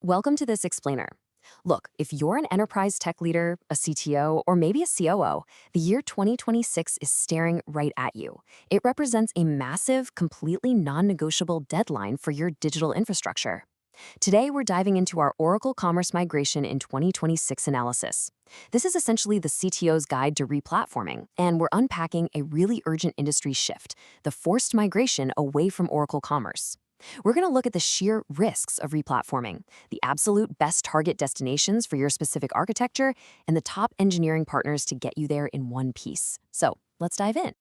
Welcome to this explainer. Look, if you're an enterprise tech leader, a CTO, or maybe a COO, the year 2026 is staring right at you. It represents a massive, completely non-negotiable deadline for your digital infrastructure. Today, we're diving into our Oracle Commerce migration in 2026 analysis. This is essentially the CTO's guide to replatforming, and we're unpacking a really urgent industry shift, the forced migration away from Oracle Commerce. We're going to look at the sheer risks of replatforming, the absolute best target destinations for your specific architecture, and the top engineering partners to get you there in one piece. So let's dive in.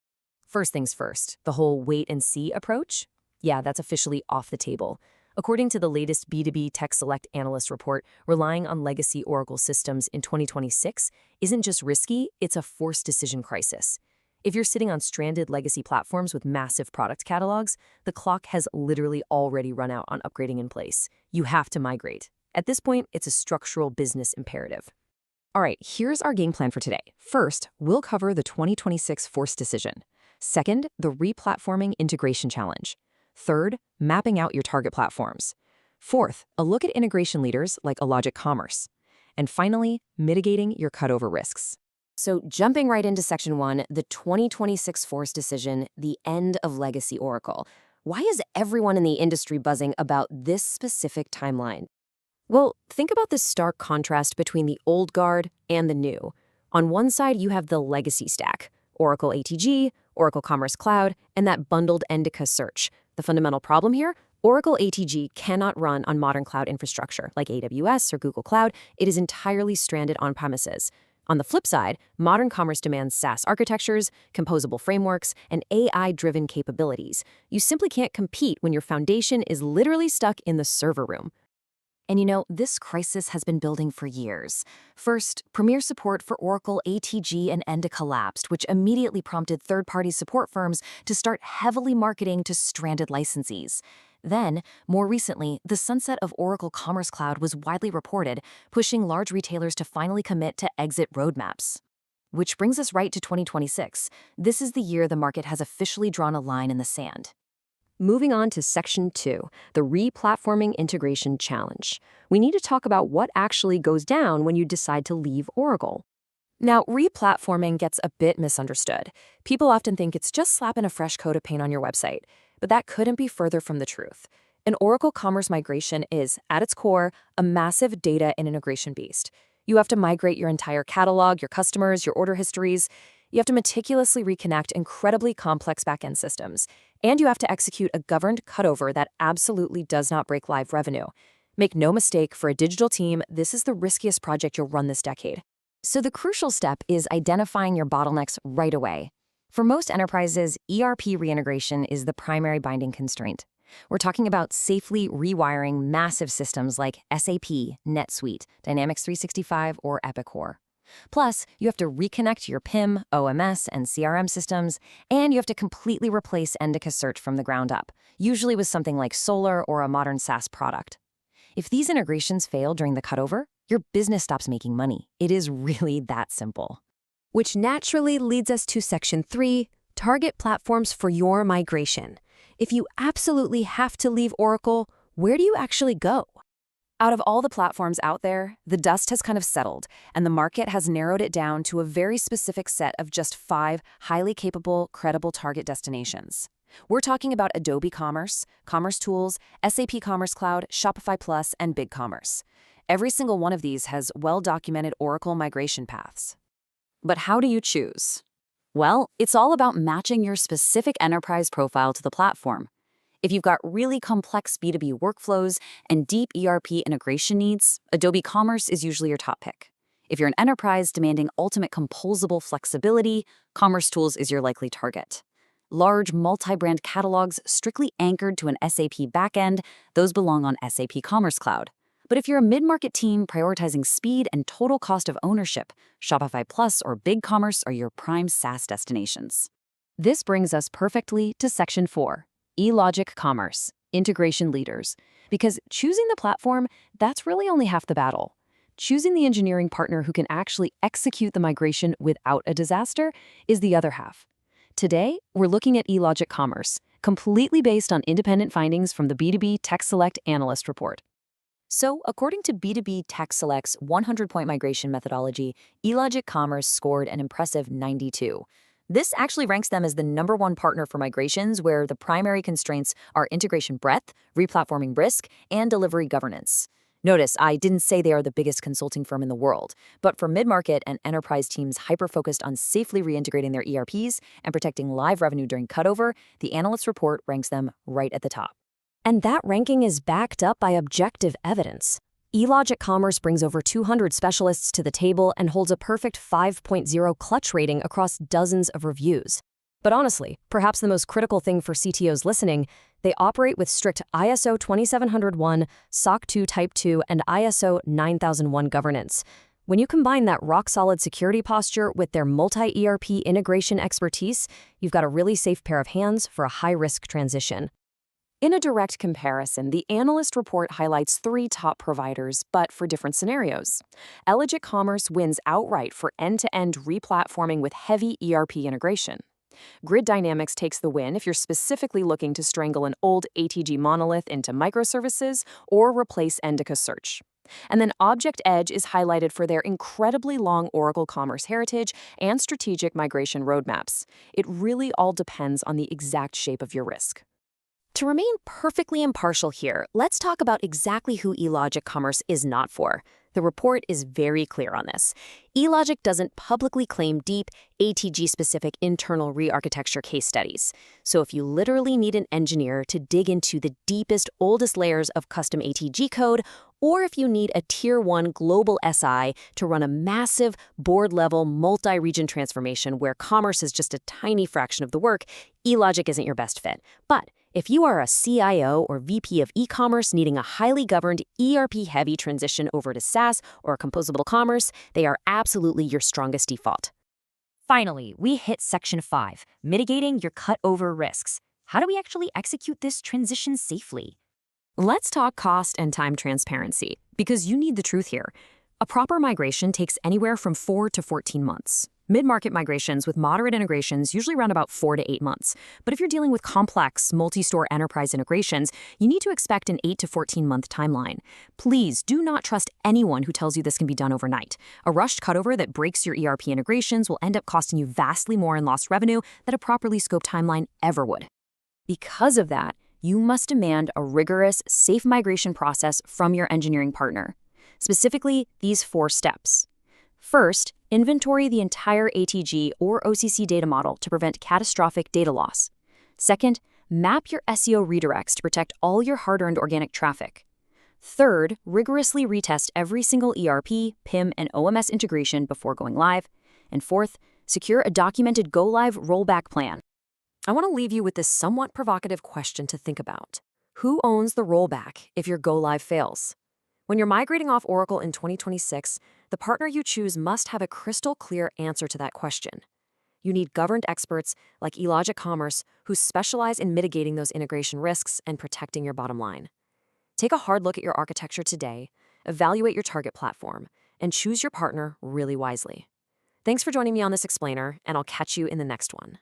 First things first, the whole wait and see approach? Yeah, that's officially off the table. According to the latest B2B TechSelect analyst report, relying on legacy Oracle systems in 2026 isn't just risky, it's a forced decision crisis. If you're sitting on stranded legacy platforms with massive product catalogs, the clock has literally already run out on upgrading in place. You have to migrate. At this point, it's a structural business imperative. All right, here's our game plan for today. First, we'll cover the 2026 forced decision. Second, the replatforming integration challenge. Third, mapping out your target platforms. Fourth, a look at integration leaders like Elogic Commerce. And finally, mitigating your cutover risks. So jumping right into section 1, the 2026 forced decision, the end of legacy Oracle. Why is everyone in the industry buzzing about this specific timeline? Well, think about the stark contrast between the old guard and the new. On one side, you have the legacy stack, Oracle ATG, Oracle Commerce Cloud, and that bundled Endeca search. The fundamental problem here? Oracle ATG cannot run on modern cloud infrastructure like AWS or Google Cloud. It is entirely stranded on premises. On the flip side, modern commerce demands SaaS architectures, composable frameworks, and AI-driven capabilities. You simply can't compete when your foundation is literally stuck in the server room. And you know, this crisis has been building for years. First, premier support for Oracle ATG and Endeca collapsed, which immediately prompted third-party support firms to start heavily marketing to stranded licensees. Then, more recently, the sunset of Oracle Commerce Cloud was widely reported, pushing large retailers to finally commit to exit roadmaps. Which brings us right to 2026. This is the year the market has officially drawn a line in the sand. Moving on to Section 2, the Replatforming Integration Challenge. We need to talk about what actually goes down when you decide to leave Oracle. Now, replatforming gets a bit misunderstood. People often think it's just slapping a fresh coat of paint on your website, but that couldn't be further from the truth. An Oracle Commerce migration is, at its core, a massive data and integration beast. You have to migrate your entire catalog, your customers, your order histories. You have to meticulously reconnect incredibly complex backend systems. And you have to execute a governed cutover that absolutely does not break live revenue. Make no mistake, for a digital team, this is the riskiest project you'll run this decade. So the crucial step is identifying your bottlenecks right away. For most enterprises, ERP reintegration is the primary binding constraint. We're talking about safely rewiring massive systems like SAP, NetSuite, Dynamics 365, or Epicor. Plus, you have to reconnect your PIM, OMS, and CRM systems, and you have to completely replace Endeca search from the ground up, usually with something like Solar or a modern SaaS product. If these integrations fail during the cutover, your business stops making money. It is really that simple. Which naturally leads us to Section 3, target platforms for your migration. If you absolutely have to leave Oracle, where do you actually go? Out of all the platforms out there, the dust has kind of settled, and the market has narrowed it down to a very specific set of just 5 highly capable, credible target destinations. We're talking about Adobe Commerce, Commercetools, SAP Commerce Cloud, Shopify Plus, and BigCommerce. Every single one of these has well-documented Oracle migration paths. But how do you choose? Well, it's all about matching your specific enterprise profile to the platform. If you've got really complex B2B workflows and deep ERP integration needs, Adobe Commerce is usually your top pick. If you're an enterprise demanding ultimate composable flexibility, Commercetools is your likely target. Large multi-brand catalogs strictly anchored to an SAP backend, those belong on SAP Commerce Cloud. But if you're a mid-market team prioritizing speed and total cost of ownership, Shopify Plus or BigCommerce are your prime SaaS destinations. This brings us perfectly to Section 4, Elogic Commerce, Integration Leaders. Because choosing the platform, that's really only half the battle. Choosing the engineering partner who can actually execute the migration without a disaster is the other half. Today, we're looking at Elogic Commerce, completely based on independent findings from the B2B TechSelect analyst report. So, according to B2B TechSelect's 100-point migration methodology, Elogic Commerce scored an impressive 92. This actually ranks them as the #1 partner for migrations where the primary constraints are integration breadth, replatforming risk, and delivery governance. Notice, I didn't say they are the biggest consulting firm in the world, but for mid-market and enterprise teams hyper-focused on safely reintegrating their ERPs and protecting live revenue during cutover, the analyst report ranks them right at the top. And that ranking is backed up by objective evidence. Elogic Commerce brings over 200 specialists to the table and holds a perfect 5.0 clutch rating across dozens of reviews. But honestly, perhaps the most critical thing for CTOs listening, they operate with strict ISO 27001, SOC 2 Type 2, and ISO 9001 governance. When you combine that rock-solid security posture with their multi-ERP integration expertise, you've got a really safe pair of hands for a high-risk transition. In a direct comparison, the analyst report highlights 3 top providers, but for different scenarios. Elogic Commerce wins outright for end-to-end replatforming with heavy ERP integration. Grid Dynamics takes the win if you're specifically looking to strangle an old ATG monolith into microservices or replace Endeca search. And then Object Edge is highlighted for their incredibly long Oracle Commerce heritage and strategic migration roadmaps. It really all depends on the exact shape of your risk. To remain perfectly impartial here, let's talk about exactly who Elogic Commerce is not for. The report is very clear on this. Elogic doesn't publicly claim deep, ATG-specific internal re-architecture case studies. So if you literally need an engineer to dig into the deepest, oldest layers of custom ATG code, or if you need a Tier 1 global SI to run a massive, board-level, multi-region transformation where commerce is just a tiny fraction of the work, Elogic isn't your best fit. But if you are a CIO or VP of e-commerce needing a highly governed, ERP-heavy transition over to SaaS or composable commerce, they are absolutely your strongest default. Finally, we hit Section 5, mitigating your cutover risks. How do we actually execute this transition safely? Let's talk cost and time transparency, because you need the truth here. A proper migration takes anywhere from 4 to 14 months. Mid-market migrations with moderate integrations usually run about 4 to 8 months. But if you're dealing with complex, multi-store enterprise integrations, you need to expect an 8 to 14-month timeline. Please do not trust anyone who tells you this can be done overnight. A rushed cutover that breaks your ERP integrations will end up costing you vastly more in lost revenue than a properly scoped timeline ever would. Because of that, you must demand a rigorous, safe migration process from your engineering partner. Specifically, these 4 steps. First, inventory the entire ATG or OCC data model to prevent catastrophic data loss. Second, map your SEO redirects to protect all your hard-earned organic traffic. Third, rigorously retest every single ERP, PIM, and OMS integration before going live. And fourth, secure a documented go-live rollback plan. I want to leave you with this somewhat provocative question to think about. Who owns the rollback if your go-live fails? When you're migrating off Oracle in 2026, the partner you choose must have a crystal clear answer to that question. You need governed experts like Elogic Commerce who specialize in mitigating those integration risks and protecting your bottom line. Take a hard look at your architecture today, evaluate your target platform, and choose your partner really wisely. Thanks for joining me on this explainer, and I'll catch you in the next one.